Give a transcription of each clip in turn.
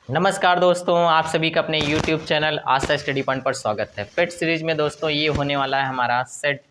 नमस्कार दोस्तों, आप सभी का अपने YouTube चैनल आस्था स्टडी पॉइंट पर स्वागत है। पेट सीरीज में दोस्तों ये होने वाला है हमारा सेट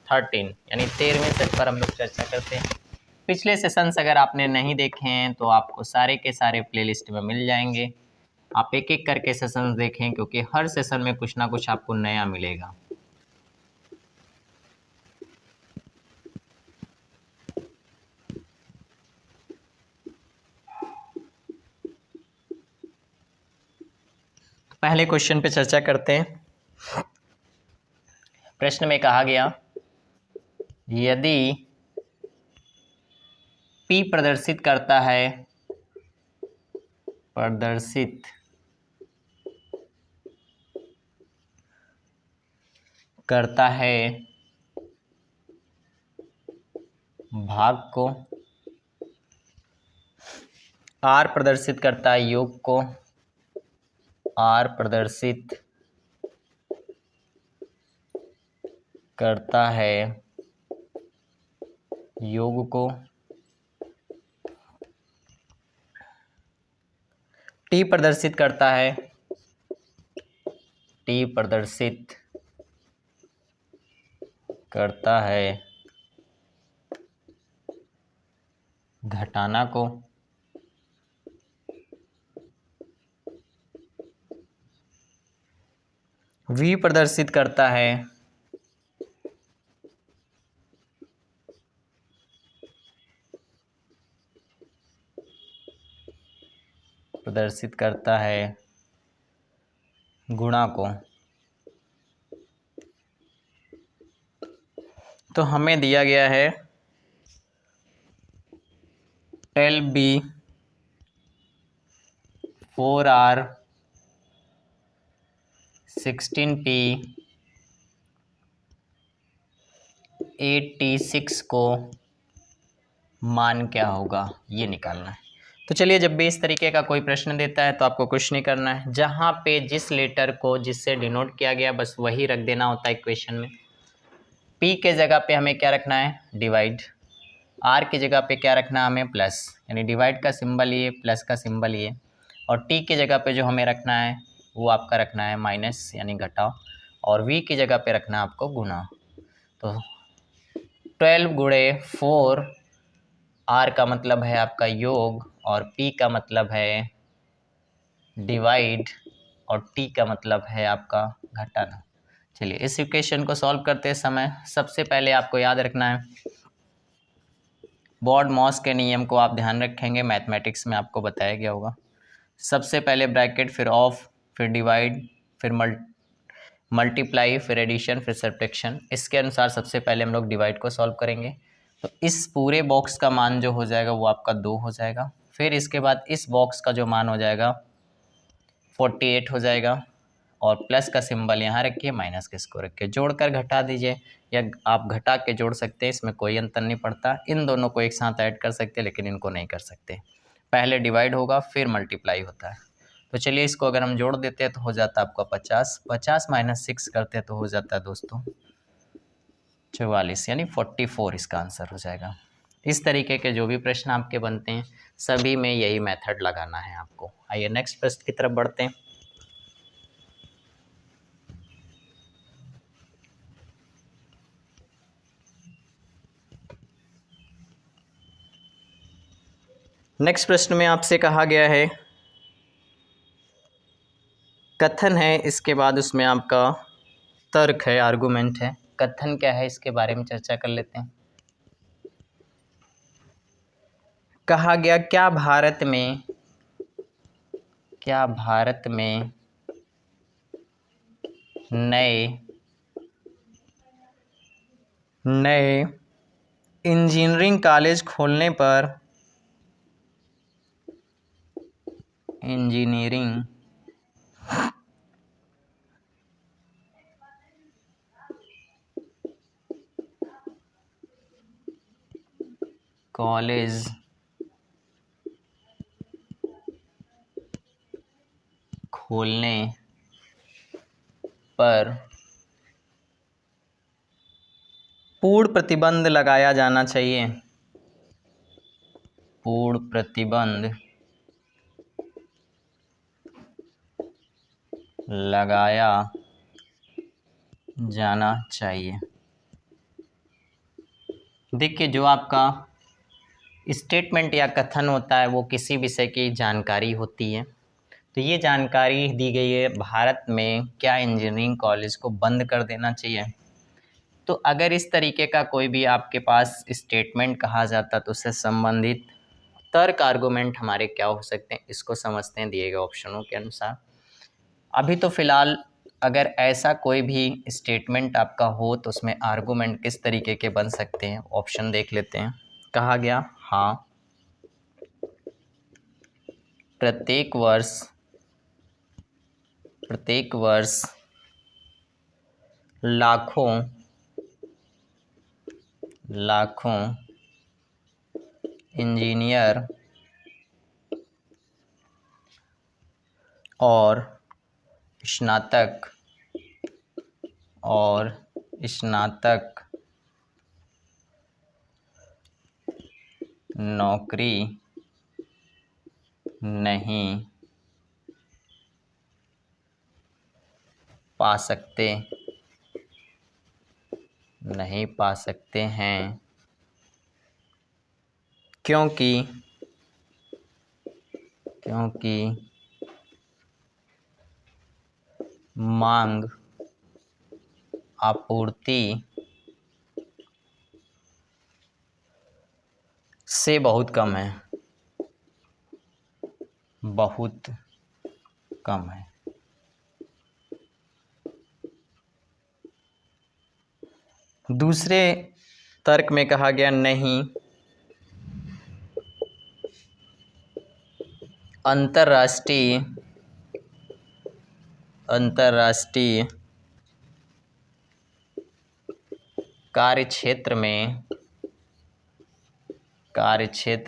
13 यानी 13वें सेट पर हम लोग चर्चा करते हैं। पिछले सेशंस अगर आपने नहीं देखे हैं तो आपको सारे के सारे प्लेलिस्ट में मिल जाएंगे। आप एक एक करके सेशंस देखें क्योंकि हर सेशन में कुछ ना कुछ आपको नया मिलेगा। पहले क्वेश्चन पे चर्चा करते हैं। प्रश्न में कहा गया यदि P प्रदर्शित करता है भाग को, R प्रदर्शित करता है योग को, R प्रदर्शित करता है योग को, T प्रदर्शित करता है घटाना को, V प्रदर्शित करता है गुणा को। तो हमें दिया गया है 12B 4R 16P 8T6 को मान क्या होगा ये निकालना है। तो चलिए, जब भी इस तरीके का कोई प्रश्न देता है तो आपको कुछ नहीं करना है। जहाँ पे जिस लेटर को जिससे डिनोट किया गया बस वही रख देना होता है इक्वेशन में। P के जगह पे हमें क्या रखना है, डिवाइड। R की जगह पे क्या रखना है हमें, प्लस, यानी डिवाइड का सिंबल ये, प्लस का सिंबल ये। और T की जगह पे जो हमें रखना है वो आपका रखना है माइनस यानी घटाओ, और V की जगह पे रखना है आपको गुना। तो 12 गुणे 4, R का मतलब है आपका योग और P का मतलब है डिवाइड और T का मतलब है आपका घटाना। चलिए, इस इक्वेशन को सॉल्व करते समय सबसे पहले आपको याद रखना है बॉड मॉस के नियम को आप ध्यान रखेंगे, मैथमेटिक्स में आपको बताया गया होगा। सबसे पहले ब्रैकेट, फिर ऑफ, फिर डिवाइड, फिर मल्टीप्लाई, फिर एडिशन, फिर सब्ट्रैक्शन। इसके अनुसार सबसे पहले हम लोग डिवाइड को सॉल्व करेंगे। तो इस पूरे बॉक्स का मान जो हो जाएगा वो आपका 2 हो जाएगा। फिर इसके बाद इस बॉक्स का जो मान हो जाएगा 48 हो जाएगा, और प्लस का सिंबल यहाँ रखिए, माइनस के इसको रखिए, जोड़कर घटा दीजिए, या आप घटा के जोड़ सकते हैं, इसमें कोई अंतर नहीं पड़ता। इन दोनों को एक साथ ऐड कर सकते हैं लेकिन इनको नहीं कर सकते। पहले डिवाइड होगा फिर मल्टीप्लाई होता है। तो चलिए, इसको अगर हम जोड़ देते हैं तो हो जाता है आपका 50, 50 माइनस 6 करते हैं तो हो जाता है दोस्तों 44, यानी 44 इसका आंसर हो जाएगा। इस तरीके के जो भी प्रश्न आपके बनते हैं सभी में यही मेथड लगाना है आपको। आइए नेक्स्ट प्रश्न की तरफ बढ़ते हैं। नेक्स्ट प्रश्न में आपसे कहा गया है, कथन है, इसके बाद उसमें आपका तर्क है, आर्गुमेंट है। कथन क्या है इसके बारे में चर्चा कर लेते हैं। कहा गया क्या भारत में नए इंजीनियरिंग कॉलेज खोलने पर कॉलेज खोलने पर पूर्ण प्रतिबंध लगाया जाना चाहिए। पूर्ण प्रतिबंध लगाया जाना चाहिए। देखिए, जो आपका स्टेटमेंट या कथन होता है वो किसी विषय की जानकारी होती है। तो ये जानकारी दी गई है, भारत में क्या इंजीनियरिंग कॉलेज को बंद कर देना चाहिए। तो अगर इस तरीके का कोई भी आपके पास स्टेटमेंट कहा जाता तो उससे संबंधित तर्क आर्गूमेंट हमारे क्या हो सकते हैं, इसको समझते हैं दिए गए ऑप्शनों के अनुसार। अभी तो फिलहाल अगर ऐसा कोई भी स्टेटमेंट आपका हो तो उसमें आर्गूमेंट किस तरीके के बन सकते हैं, ऑप्शन देख लेते हैं। कहा गया, हाँ, प्रत्येक वर्ष लाखों इंजीनियर और स्नातक नौकरी नहीं पा सकते हैं, क्योंकि मांग आपूर्ति से बहुत कम है। दूसरे तर्क में कहा गया, नहीं, अंतर्राष्ट्रीय कार्यक्षेत्र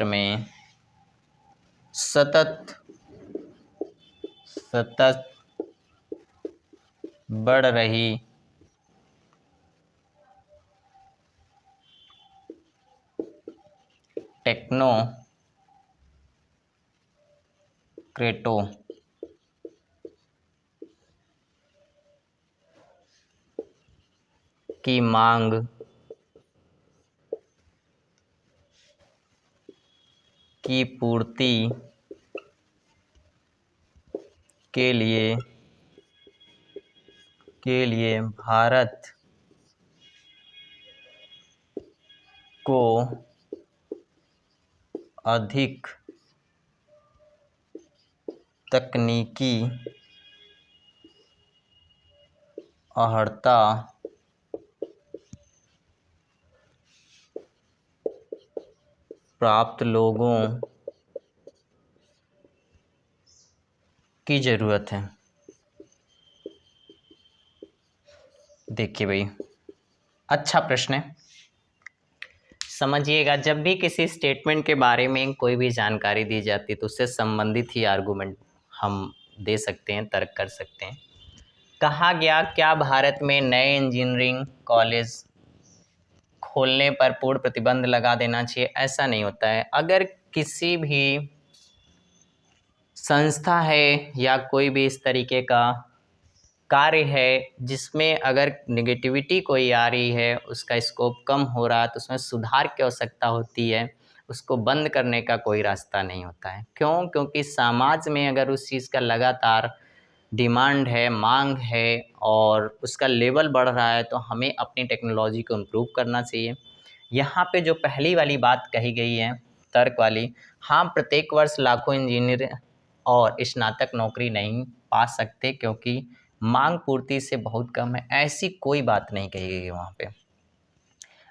में सतत बढ़ रही टेक्नोक्रेटों की मांग की पूर्ति के लिए भारत को अधिक तकनीकी अर्हता प्राप्त लोगों की ज़रूरत है। देखिए भाई, अच्छा प्रश्न है। समझिएगा, जब भी किसी स्टेटमेंट के बारे में कोई भी जानकारी दी जाती है तो उससे संबंधित ही आर्गूमेंट हम दे सकते हैं, तर्क कर सकते हैं। कहा गया, क्या भारत में नए इंजीनियरिंग कॉलेज खोलने पर पूर्ण प्रतिबंध लगा देना चाहिए? ऐसा नहीं होता है। अगर किसी भी संस्था है या कोई भी इस तरीके का कार्य है जिसमें अगर नेगेटिविटी कोई आ रही है, उसका स्कोप कम हो रहा है, तो उसमें सुधार की आवश्यकता होती है, उसको बंद करने का कोई रास्ता नहीं होता है। क्यों? क्योंकि समाज में अगर उस चीज़ का लगातार डिमांड है, मांग है और उसका लेवल बढ़ रहा है तो हमें अपनी टेक्नोलॉजी को इम्प्रूव करना चाहिए। यहाँ पे जो पहली वाली बात कही गई है, तर्क वाली, हाँ, प्रत्येक वर्ष लाखों इंजीनियर और स्नातक नौकरी नहीं पा सकते क्योंकि मांग पूर्ति से बहुत कम है, ऐसी कोई बात नहीं कही गई है वहाँ पे।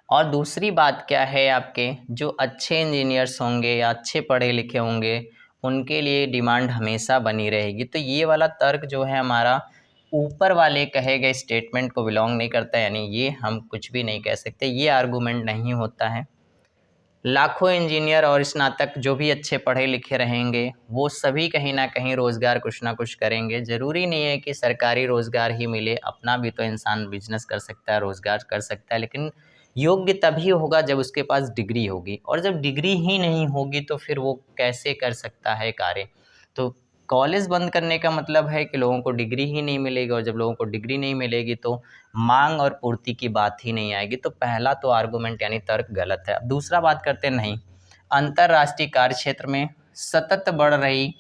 और दूसरी बात क्या है, आपके जो अच्छे इंजीनियर्स होंगे या अच्छे पढ़े लिखे होंगे उनके लिए डिमांड हमेशा बनी रहेगी। तो ये वाला तर्क जो है हमारा ऊपर वाले कहे गए स्टेटमेंट को बिलोंग नहीं करता, यानी ये हम कुछ भी नहीं कह सकते, ये आर्गूमेंट नहीं होता है। लाखों इंजीनियर और स्नातक जो भी अच्छे पढ़े लिखे रहेंगे वो सभी कहीं ना कहीं रोज़गार कुछ ना कुछ करेंगे। ज़रूरी नहीं है कि सरकारी रोज़गार ही मिले, अपना भी तो इंसान बिजनेस कर सकता है, रोज़गार कर सकता है, लेकिन योग्य तभी होगा जब उसके पास डिग्री होगी। और जब डिग्री ही नहीं होगी तो फिर वो कैसे कर सकता है कार्य। तो कॉलेज बंद करने का मतलब है कि लोगों को डिग्री ही नहीं मिलेगी, और जब लोगों को डिग्री नहीं मिलेगी तो मांग और पूर्ति की बात ही नहीं आएगी। तो पहला तो आर्गूमेंट यानी तर्क गलत है। अब दूसरा बात करते हैं, नहीं, अंतर्राष्ट्रीय कार्य क्षेत्र में सतत बढ़ रही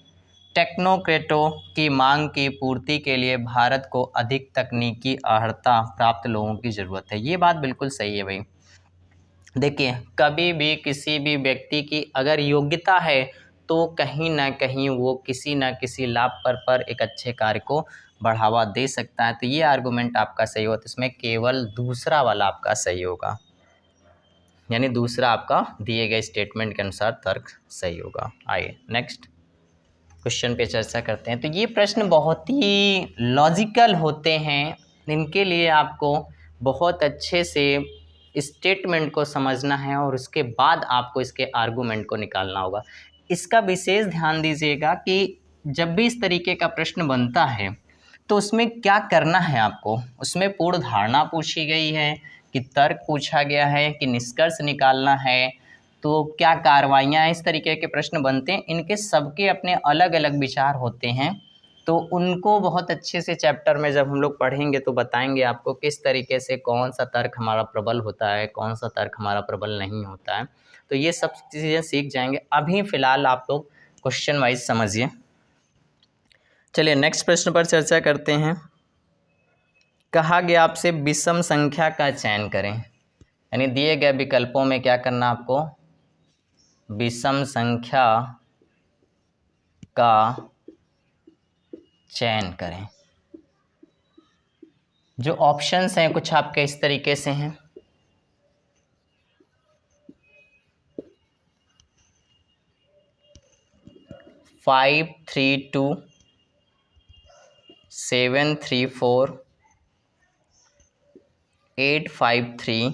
टेक्नोक्रेटों की मांग की पूर्ति के लिए भारत को अधिक तकनीकी अर्हता प्राप्त लोगों की ज़रूरत है। ये बात बिल्कुल सही है भाई। देखिए, कभी भी किसी भी व्यक्ति की अगर योग्यता है तो कहीं ना कहीं वो किसी न किसी लाभ पर एक अच्छे कार्य को बढ़ावा दे सकता है। तो ये आर्गुमेंट आपका सही होगा। तो इसमें केवल दूसरा वाला आपका सही होगा, यानी दूसरा आपका दिए गए स्टेटमेंट के अनुसार तर्क सही होगा। आइए नेक्स्ट क्वेश्चन पे चर्चा करते हैं। तो ये प्रश्न बहुत ही लॉजिकल होते हैं, इनके लिए आपको बहुत अच्छे से स्टेटमेंट को समझना है और उसके बाद आपको इसके आर्गुमेंट को निकालना होगा। इसका विशेष ध्यान दीजिएगा कि जब भी इस तरीके का प्रश्न बनता है तो उसमें क्या करना है आपको। उसमें पूर्ण धारणा पूछी गई है कि तर्क पूछा गया है कि निष्कर्ष निकालना है, तो क्या कार्रवाइयाँ, इस तरीके के प्रश्न बनते हैं। इनके सबके अपने अलग अलग विचार होते हैं, तो उनको बहुत अच्छे से चैप्टर में जब हम लोग पढ़ेंगे तो बताएंगे आपको किस तरीके से कौन सा तर्क हमारा प्रबल होता है, कौन सा तर्क हमारा प्रबल नहीं होता है। तो ये सब चीज़ें सीख जाएंगे। अभी फ़िलहाल आप लोग क्वेश्चन वाइज समझिए। चलिए नेक्स्ट प्रश्न पर चर्चा करते हैं। कहा गया आपसे विषम संख्या का चयन करें, यानी दिए गए विकल्पों में क्या करना आपको, विषम संख्या का चयन करें। जो ऑप्शंस हैं कुछ आपके इस तरीके से हैं। फाइव 3 2, 7 3 4, 8 5 3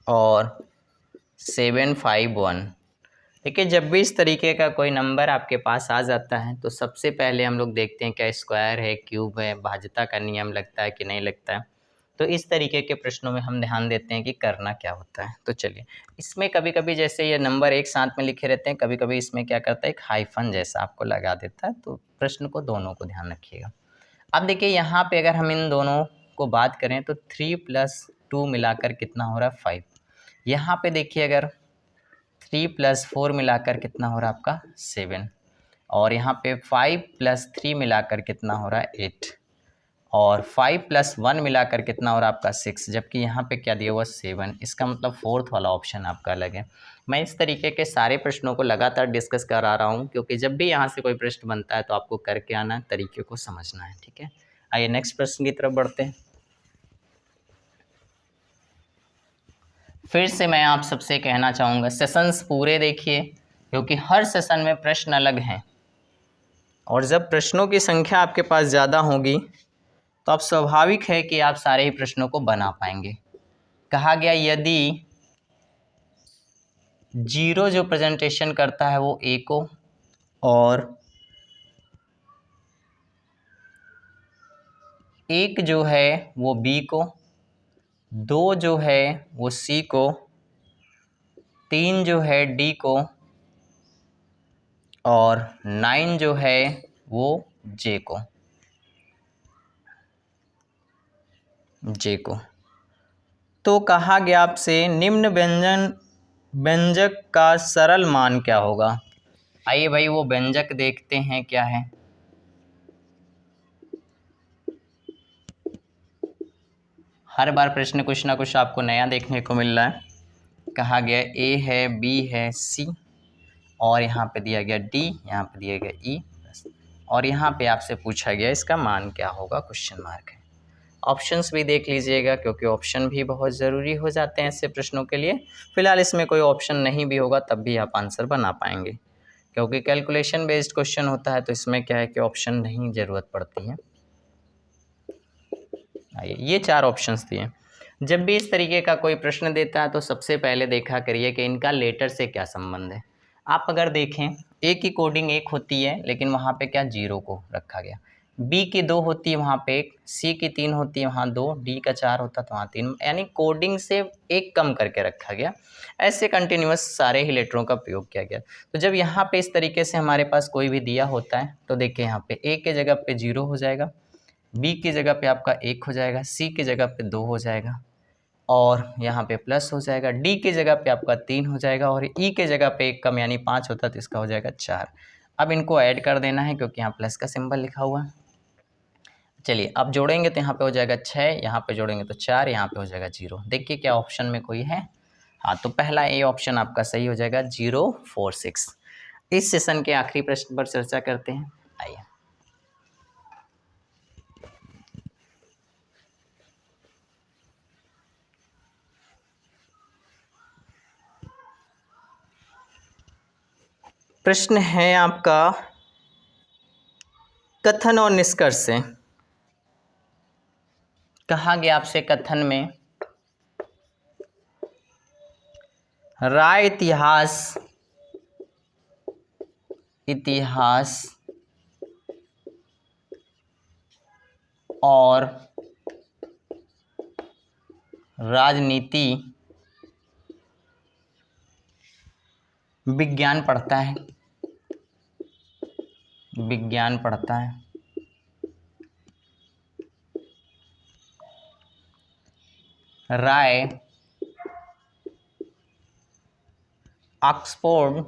और 7 5 1। देखिए, जब भी इस तरीके का कोई नंबर आपके पास आ जाता है तो सबसे पहले हम लोग देखते हैं क्या स्क्वायर है, क्यूब है, भाज्यता का नियम लगता है कि नहीं लगता है। तो इस तरीके के प्रश्नों में हम ध्यान देते हैं कि करना क्या होता है। तो चलिए, इसमें कभी कभी जैसे ये नंबर एक साथ में लिखे रहते हैं, कभी कभी इसमें क्या करता है, एक हाइफन जैसा आपको लगा देता है। तो प्रश्न को दोनों को ध्यान रखिएगा। अब देखिए, यहाँ पे अगर हम इन दोनों को बात करें तो 3 + 2 मिलाकर कितना हो रहा है, 5। यहाँ पे देखिए, अगर 3 + 4 मिलाकर कितना हो रहा है आपका, 7। और यहाँ पे 5 + 3 मिलाकर कितना हो रहा है, 8। और 5 + 1 मिलाकर कितना हो रहा है आपका, 6। जबकि यहाँ पे क्या दिया हुआ, 7। इसका मतलब फोर्थ वाला ऑप्शन आपका अलग है। मैं इस तरीके के सारे प्रश्नों को लगातार डिस्कस करा रहा हूँ, क्योंकि जब भी यहाँ से कोई प्रश्न बनता है तो आपको करके आना है, तरीके को समझना है। ठीक है, आइए नेक्स्ट प्रश्न की तरफ बढ़ते हैं। फिर से मैं आप सबसे कहना चाहूँगा, सेशंस पूरे देखिए, क्योंकि हर सेशन में प्रश्न अलग हैं, और जब प्रश्नों की संख्या आपके पास ज़्यादा होगी तो आप स्वाभाविक है कि आप सारे ही प्रश्नों को बना पाएंगे। कहा गया यदि 0 जो प्रेजेंटेशन करता है वो ए को, और 1 जो है वो बी को, 2 जो है वो सी को, 3 जो है डी को, और 9 जो है वो जे को। तो कहा गया आपसे निम्न व्यंजक का सरल मान क्या होगा। आइए भाई, वो व्यंजक देखते हैं क्या है। हर बार प्रश्न कुछ ना कुछ आपको नया देखने को मिल रहा है। कहा गया ए है, बी है, सी, और यहाँ पे दिया गया डी, यहाँ पे दिया गया ई, और यहाँ पे आपसे पूछा गया इसका मान क्या होगा, क्वेश्चन मार्क है। ऑप्शंस भी देख लीजिएगा, क्योंकि ऑप्शन भी बहुत ज़रूरी हो जाते हैं ऐसे प्रश्नों के लिए। फिलहाल इसमें कोई ऑप्शन नहीं भी होगा तब भी आप आंसर बना पाएंगे, क्योंकि कैलकुलेशन बेस्ड क्वेश्चन होता है, तो इसमें क्या है कि ऑप्शन नहीं ज़रूरत पड़ती है। आइए, ये 4 ऑप्शंस दिए। जब भी इस तरीके का कोई प्रश्न देता है तो सबसे पहले देखा करिए कि इनका लेटर से क्या संबंध है। आप अगर देखें, ए की कोडिंग 1 होती है, लेकिन वहाँ पे क्या 0 को रखा गया। बी की 2 होती है वहाँ पे 1, सी की 3 होती है वहाँ 2, डी का 4 होता तो वहाँ 3, यानी कोडिंग से एक कम करके रखा गया। ऐसे कंटिन्यूअस सारे ही लेटरों का प्रयोग किया गया। तो जब यहाँ पे इस तरीके से हमारे पास कोई भी दिया होता है तो देखिए यहाँ पे ए के जगह पे 0 हो जाएगा, बी की जगह पे आपका 1 हो जाएगा, सी की जगह पे 2 हो जाएगा और यहाँ पे प्लस हो जाएगा, डी की जगह पे आपका 3 हो जाएगा और ई के जगह पे 1 कम यानी 5 होता तो इसका हो जाएगा 4। अब इनको ऐड कर देना है क्योंकि यहाँ प्लस का सिंबल लिखा हुआ है। चलिए अब जोड़ेंगे तो यहाँ पे हो जाएगा 6, यहाँ पे जोड़ेंगे तो 4, यहाँ पे हो जाएगा 0। देखिए क्या ऑप्शन में कोई है? हाँ, तो पहला ए ऑप्शन आपका सही हो जाएगा 046। इस सेशन के आखिरी प्रश्न पर चर्चा करते हैं, आइए। प्रश्न है आपका कथन और निष्कर्ष से। कहा गया आपसे कथन में राय इतिहास और राजनीति विज्ञान पढ़ता है, विज्ञान पढ़ता है। राय ऑक्सफोर्ड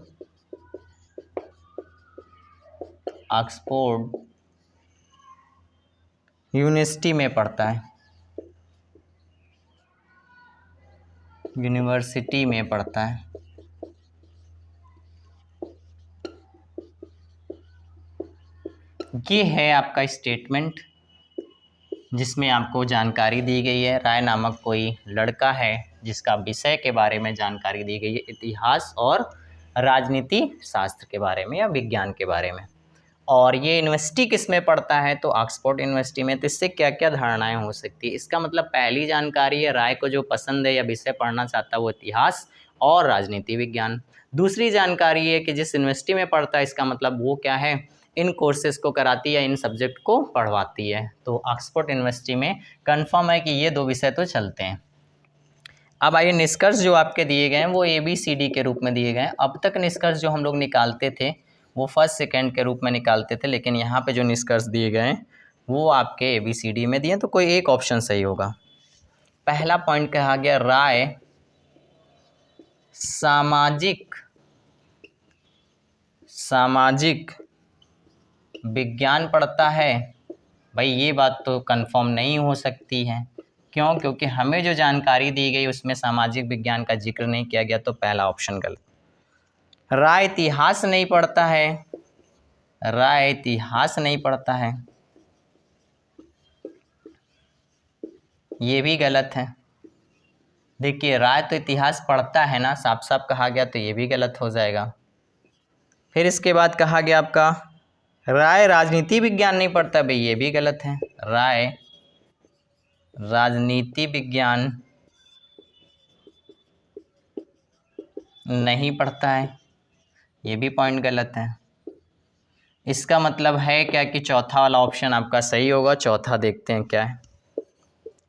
यूनिवर्सिटी में पढ़ता है, यूनिवर्सिटी में पढ़ता है। ये है आपका स्टेटमेंट जिसमें आपको जानकारी दी गई है। राय नामक कोई लड़का है जिसका विषय के बारे में जानकारी दी गई है, इतिहास और राजनीति शास्त्र के बारे में या विज्ञान के बारे में। और ये यूनिवर्सिटी किस में पढ़ता है? तो ऑक्सफोर्ड यूनिवर्सिटी में। तो इससे क्या क्या धारणाएं हो सकती है? इसका मतलब पहली जानकारी है राय को जो पसंद है या विषय पढ़ना चाहता है वो इतिहास और राजनीति विज्ञान। दूसरी जानकारी है कि जिस यूनिवर्सिटी में पढ़ता है इसका मतलब वो क्या है, इन कोर्सेज को कराती है या इन सब्जेक्ट को पढ़वाती है। तो ऑक्सफोर्ड यूनिवर्सिटी में कंफर्म है कि ये 2 विषय तो चलते हैं। अब आइए निष्कर्ष जो आपके दिए गए हैं वो ABCD के रूप में दिए गए हैं। अब तक निष्कर्ष जो हम लोग निकालते थे वो फर्स्ट सेकंड के रूप में निकालते थे, लेकिन यहाँ पे जो निष्कर्ष दिए गए हैं वो आपके ABCD में दिए, तो कोई एक ऑप्शन सही होगा। पहला पॉइंट कहा गया राय सामाजिक विज्ञान पढ़ता है। भाई ये बात तो कंफर्म नहीं हो सकती है। क्यों? क्योंकि हमें जो जानकारी दी गई उसमें सामाजिक विज्ञान का जिक्र नहीं किया गया, तो पहला ऑप्शन गलत। राय इतिहास नहीं पढ़ता है, राय इतिहास नहीं पढ़ता है, ये भी गलत है। देखिए राय तो इतिहास पढ़ता है ना, साफ साफ कहा गया, तो ये भी गलत हो जाएगा। फिर इसके बाद कहा गया आपका राय राजनीति विज्ञान नहीं पढ़ता, भाई ये भी गलत है। राय राजनीति विज्ञान नहीं पढ़ता है, ये भी पॉइंट गलत है। इसका मतलब है क्या कि चौथा वाला ऑप्शन आपका सही होगा। चौथा देखते हैं क्या है।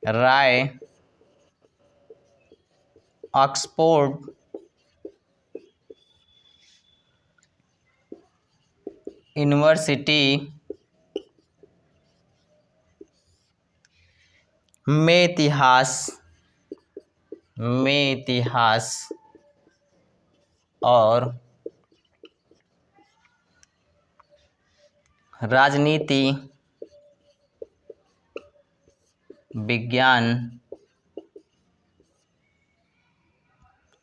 राय ऑक्सफोर्ड यूनिवर्सिटी में इतिहास और राजनीति विज्ञान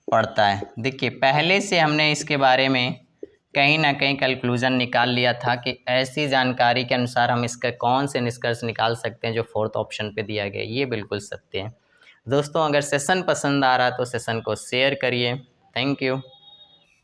पढ़ता है। देखिए पहले से हमने इसके बारे में कहीं ना कहीं कंक्लूजन निकाल लिया था कि ऐसी जानकारी के अनुसार हम इसका कौन से निष्कर्ष निकाल सकते हैं जो फोर्थ ऑप्शन पे दिया गया। ये बिल्कुल सत्य है। दोस्तों अगर सेशन पसंद आ रहा तो सेशन को शेयर करिए। Thank you.